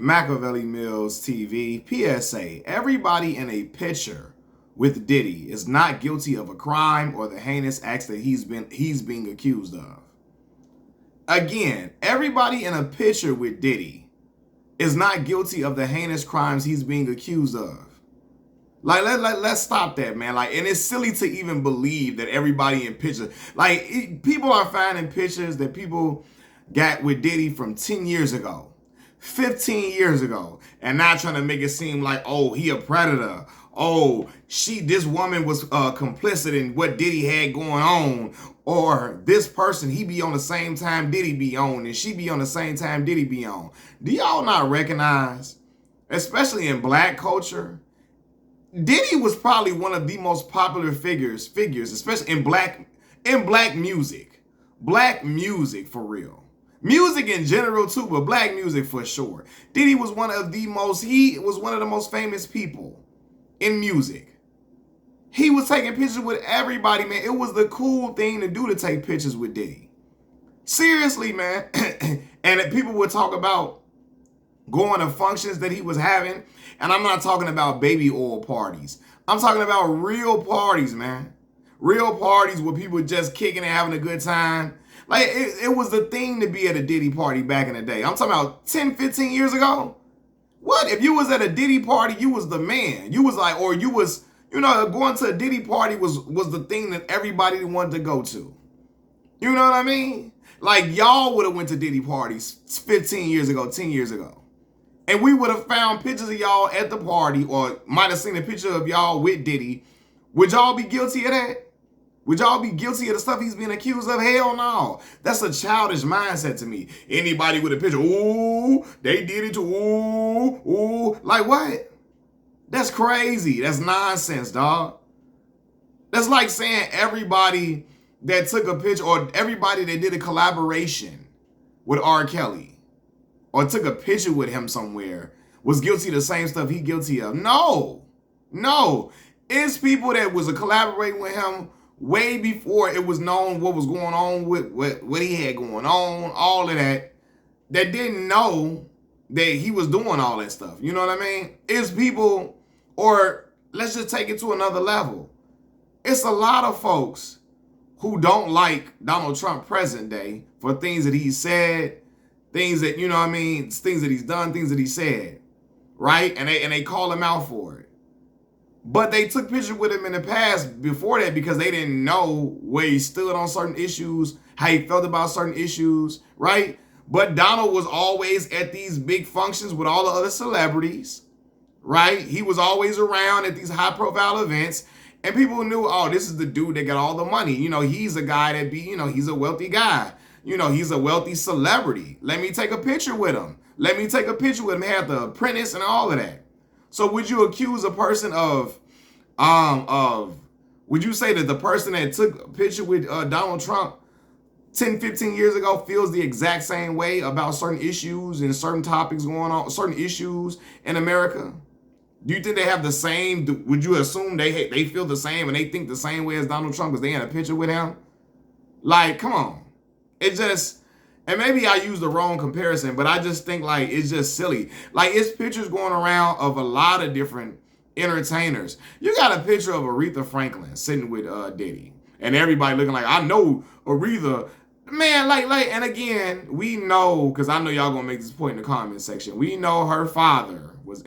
Machiavelli Mills TV, PSA, everybody in a picture with Diddy is not guilty of a crime or the heinous acts that he's being accused of. Again, everybody in a picture with Diddy is not guilty of the heinous crimes he's being accused of. Like, let's stop that, man. Like, and it's silly to even believe that everybody in pictures, like, people are finding pictures that people got with Diddy from 10 years ago, 15 years ago, and now trying to make it seem like, oh, he a predator. Oh, this woman was complicit in what Diddy had going on. Or this person, he be on the same time Diddy be on, and she be on the same time Diddy be on. Do y'all not recognize, especially in black culture, Diddy was probably one of the most popular figures, especially in black music. Black music for real. Music in general too, but black music for sure. Diddy was one of the most famous people in music. He was taking pictures with everybody, man. It was the cool thing to do to take pictures with Diddy. Seriously, man. And people would talk about going to functions that he was having. And I'm not talking about baby oil parties. I'm talking about real parties, man. Real parties where people just kicking and having a good time. Like, it was the thing to be at a Diddy party back in the day. I'm talking about 10, 15 years ago. What? If you was at a Diddy party, you was the man. You was like, or you was, going to a Diddy party was the thing that everybody wanted to go to. You know what I mean? Like, y'all would have went to Diddy parties 15 years ago, 10 years ago. And we would have found pictures of y'all at the party, or might have seen a picture of y'all with Diddy. Would y'all be guilty of that? Would y'all be guilty of the stuff he's being accused of? Hell no. That's a childish mindset to me. Anybody with a picture, ooh, they did it too, ooh. Like what? That's crazy. That's nonsense, dog. That's like saying everybody that took a picture or everybody that did a collaboration with R. Kelly or took a picture with him somewhere was guilty of the same stuff he guilty of. No. It's people that was collaborating with him way before it was known what was going on with what he had going on, all of that didn't know that he was doing all that stuff. You know what I mean? It's people, or let's just take it to another level. It's a lot of folks who don't like Donald Trump present day for things that he said, things that, things that he's done, things that he said, right? And they call him out for it. But they took pictures with him in the past before that because they didn't know where he stood on certain issues, how he felt about certain issues, right? But Donald was always at these big functions with all the other celebrities, right? He was always around at these high-profile events, and people knew, oh, this is the dude that got all the money. He's a guy that he's a wealthy guy. He's a wealthy celebrity. Let me take a picture with him. Have the apprentice and all of that. So would you accuse a person would you say that the person that took a picture with Donald Trump 10, 15 years ago feels the exact same way about certain issues and certain topics going on, certain issues in America? Do you think they have the same, would you assume they feel the same and they think the same way as Donald Trump because they in a picture with him? Like, come on. And maybe I use the wrong comparison, but I just think like it's just silly. Like it's pictures going around of a lot of different entertainers. You got a picture of Aretha Franklin sitting with Diddy, and everybody looking like, I know Aretha. Man, and again, we know, because I know y'all gonna make this point in the comment section. We know her father was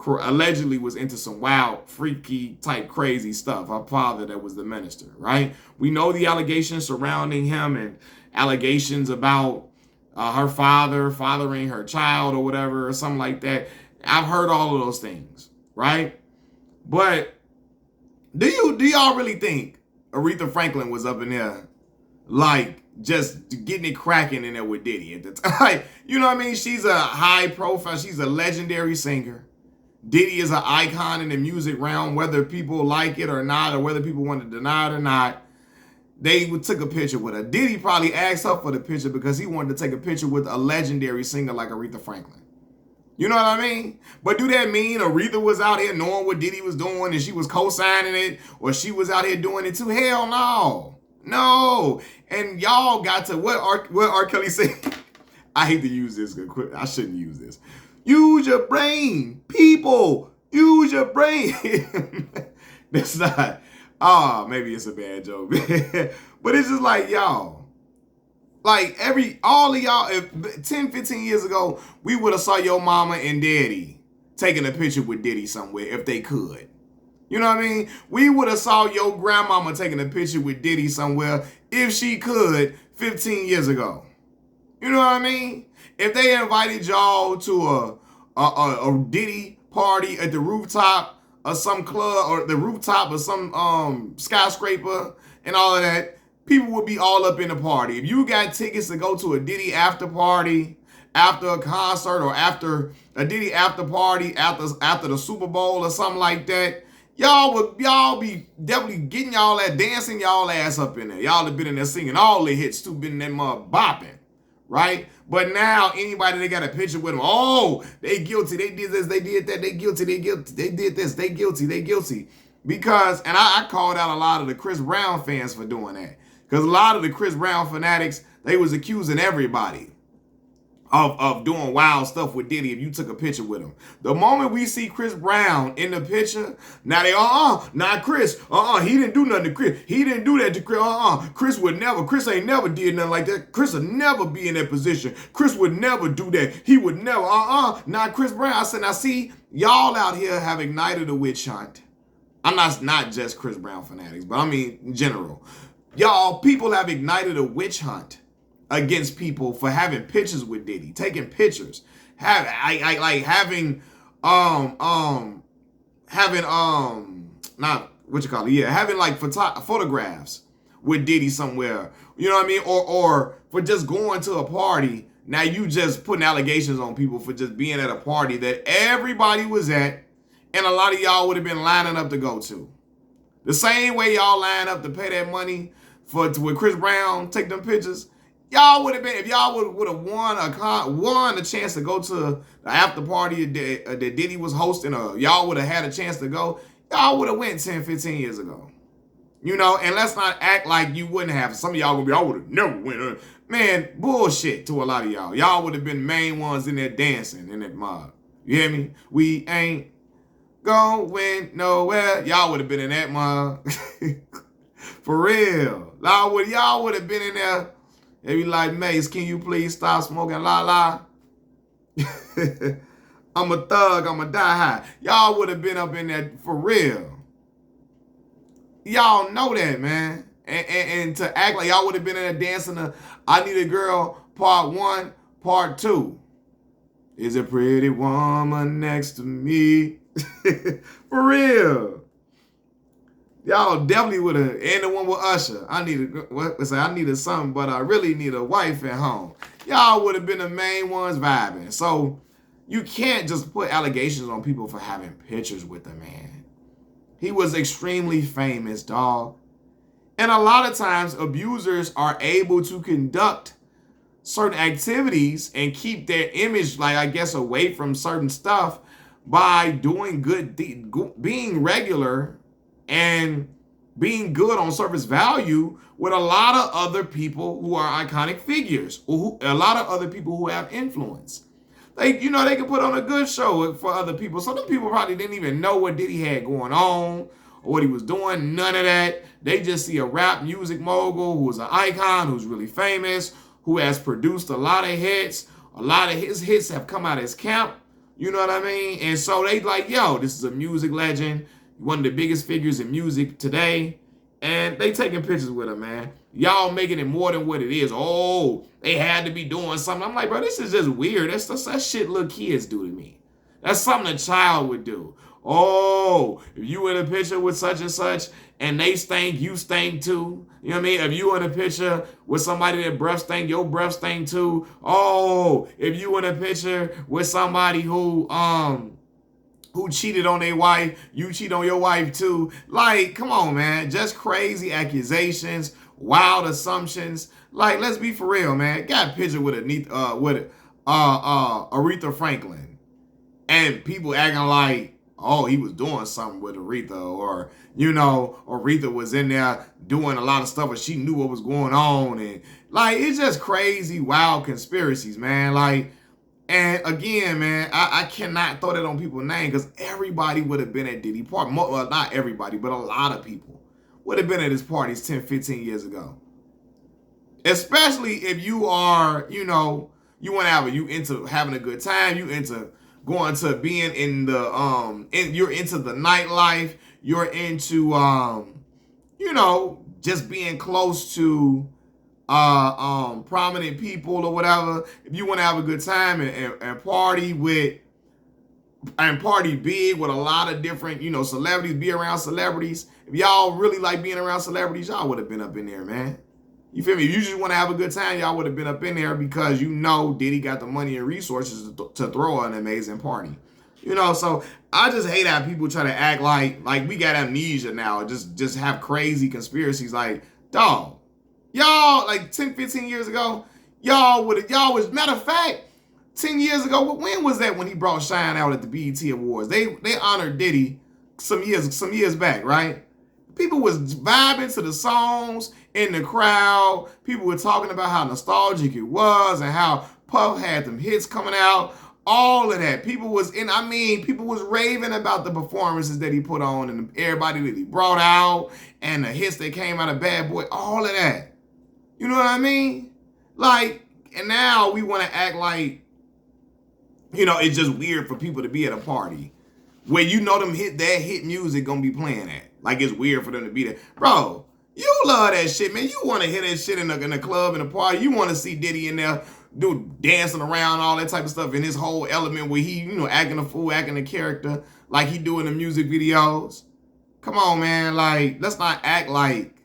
allegedly was into some wild, freaky type crazy stuff. Her father that was the minister, right? We know the allegations surrounding him and allegations about her father fathering her child or whatever or something like that. I've heard all of those things, right? But do y'all really think Aretha Franklin was up in there like just getting it cracking in there with Diddy at the time? You know what I mean? She's a high profile, she's a legendary singer. Diddy is an icon in the music realm, whether people like it or not, or whether people want to deny it or not. They took a picture with her. Diddy probably asked her for the picture because he wanted to take a picture with a legendary singer like Aretha Franklin. You know what I mean? But do that mean Aretha was out here knowing what Diddy was doing and she was co-signing it, or she was out here doing it too? Hell no. No. And y'all got to, what R. Kelly said? I hate to use this. I shouldn't use this. Use your brain, people. Use your brain. That's not. Oh, maybe it's a bad joke. But it's just like, y'all. Like all of y'all, if 10, 15 years ago, we would have saw your mama and daddy taking a picture with Diddy somewhere if they could. You know what I mean? We would have saw your grandmama taking a picture with Diddy somewhere if she could 15 years ago. You know what I mean? If they invited y'all to a Diddy party at the rooftop of some club or the rooftop of some skyscraper and all of that, people would be all up in the party. If you got tickets to go to a Diddy after party, after a concert, or after a Diddy after party, after the Super Bowl or something like that, y'all be definitely getting y'all that dancing y'all ass up in there. Y'all have been in there singing all the hits too, been in that mother bopping, right? But now anybody that got a picture with them, oh, they guilty, they did this, they did that, they guilty, they guilty, they did this, they guilty, they guilty. Because, and I called out a lot of the Chris Brown fans for doing that. Because a lot of the Chris Brown fanatics, they was accusing everybody of doing wild stuff with Diddy if you took a picture with him. The moment we see Chris Brown in the picture, now they, not Chris. He didn't do nothing to Chris. He didn't do that to Chris. Chris ain't never did nothing like that. Chris would never be in that position. Chris would never do that. He would never, not Chris Brown. I said, now see, y'all out here have ignited a witch hunt. I'm not just Chris Brown fanatics, but I mean in general. Y'all, people have ignited a witch hunt against people for having pictures with Diddy, taking pictures, having like photographs with Diddy somewhere. You know what I mean? Or for just going to a party. Now you just putting allegations on people for just being at a party that everybody was at, and a lot of y'all would have been lining up to go to. The same way y'all line up to pay that money with Chris Brown, take them pictures. Y'all would have been, if y'all would have won a chance to go to the after party that Diddy was hosting, or y'all would have had a chance to go, y'all would have went 10, 15 years ago. You know, and let's not act like you wouldn't have. Some of y'all gonna be, I would have never went. Man, bullshit to a lot of y'all. Y'all would have been the main ones in there dancing in that mob. You hear me? We ain't going nowhere. Y'all would have been in that mob. For real. Y'all would have been in there. They be like, Mace, can you please stop smoking la? I'm a thug, I'm a die high. Y'all would have been up in there for real. Y'all know that, man. And to act like y'all would have been in there dancing to I Need a Girl Part 1, Part 2. Is a pretty woman next to me. For real. Y'all definitely would have, and the one with Usher. I needed something, but I really need a wife at home. Y'all would have been the main ones vibing. So you can't just put allegations on people for having pictures with the man. He was extremely famous, dog. And a lot of times abusers are able to conduct certain activities and keep their image, like I guess, away from certain stuff by doing being regular and being good on surface value with a lot of other people who are iconic figures, or a lot of other people who have influence. They can put on a good show for other people. Some people probably didn't even know what Diddy had going on or what he was doing. None of that. They just see a rap music mogul who's an icon, who's really famous, who has produced a lot of hits. A lot of his hits have come out of his camp. You know what I mean? And so they like, yo, this is a music legend, one of the biggest figures in music today, and they taking pictures with him, man. Y'all making it more than what it is. Oh, they had to be doing something. I'm like, bro, this is just weird. That shit little kids do to me. That's something a child would do. Oh, if you in a picture with such and such, and they stink, you stink too. You know what I mean? If you in a picture with somebody that breath stink, your breath stink too. Oh, if you in a picture with somebody who cheated on their wife, you cheat on your wife too. Like, come on, man. Just crazy accusations, wild assumptions. Like, let's be for real, man. Got a picture with Aretha Franklin. And people acting like, oh, he was doing something with Aretha, or, you know, Aretha was in there doing a lot of stuff, but she knew what was going on. And like, it's just crazy, wild conspiracies, man. Like, and again, man, I cannot throw that on people's name because everybody would have been at Diddy party. Well, not everybody, but a lot of people would have been at his parties 10, 15 years ago. Especially if you are, you know, you into having a good time, you into going to being in the you're into the nightlife, you're into you know, just being close to prominent people or whatever. If you want to have a good time and party with and party big with a lot of different, you know, celebrities, be around celebrities. If y'all really like being around celebrities, y'all would have been up in there, man. You feel me? If you just want to have a good time, y'all would have been up in there because you know Diddy got the money and resources to throw an amazing party. You know, so I just hate how people try to act like we got amnesia now, just have crazy conspiracies. Like, dog, y'all, like 10, 15 years ago, y'all was, matter of fact, 10 years ago, when was that when he brought Shine out at the BET Awards? They honored Diddy some years back, right? People was vibing to the songs in the crowd. People were talking about how nostalgic it was and how Puff had them hits coming out. All of that. People was raving about the performances that he put on and everybody that he brought out and the hits that came out of Bad Boy. All of that. You know what I mean? Like, and now we want to act like, you know, it's just weird for people to be at a party where you know that hit music gonna be playing at. Like, it's weird for them to be there. Bro, you love that shit, man. You want to hear that shit in the club, in the party. You want to see Diddy in there dancing around, all that type of stuff, in his whole element where he, you know, acting a fool, acting a character like he do in the music videos. Come on, man. Like, let's not act like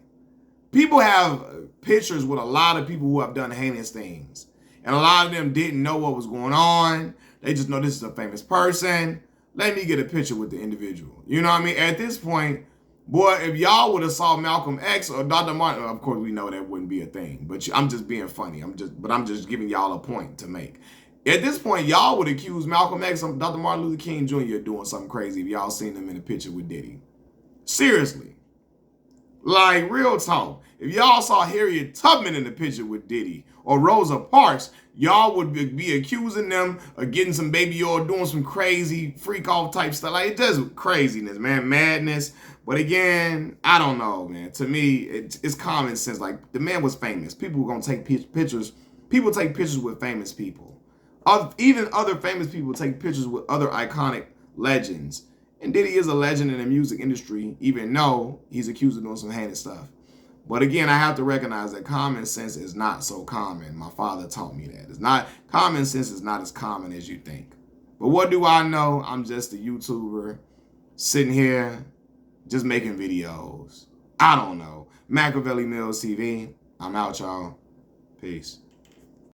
people have pictures with a lot of people who have done heinous things. And a lot of them didn't know what was going on. They just know this is a famous person. Let me get a picture with the individual. You know what I mean? At this point, boy, if y'all would have saw Malcolm X or Dr. Martin, of course we know that wouldn't be a thing. But I'm just being funny. I'm just giving y'all a point to make. At this point, y'all would accuse Malcolm X or Dr. Martin Luther King Jr. doing something crazy if y'all seen them in a picture with Diddy. Seriously. Like, real talk. If y'all saw Harriet Tubman in the picture with Diddy or Rosa Parks, y'all would be accusing them of getting some baby oil, doing some crazy freak off type stuff. Like, it does craziness, man, madness. But again, I don't know, man. To me, it's common sense. Like, the man was famous. People were gonna take pictures. People take pictures with famous people. Even other famous people take pictures with other iconic legends. And Diddy is a legend in the music industry, even though he's accused of doing some heinous stuff. But again, I have to recognize that common sense is not so common. My father taught me that. Common sense is not as common as you think. But what do I know? I'm just a YouTuber sitting here just making videos. I don't know. Machiavelli Mills TV. I'm out, y'all. Peace.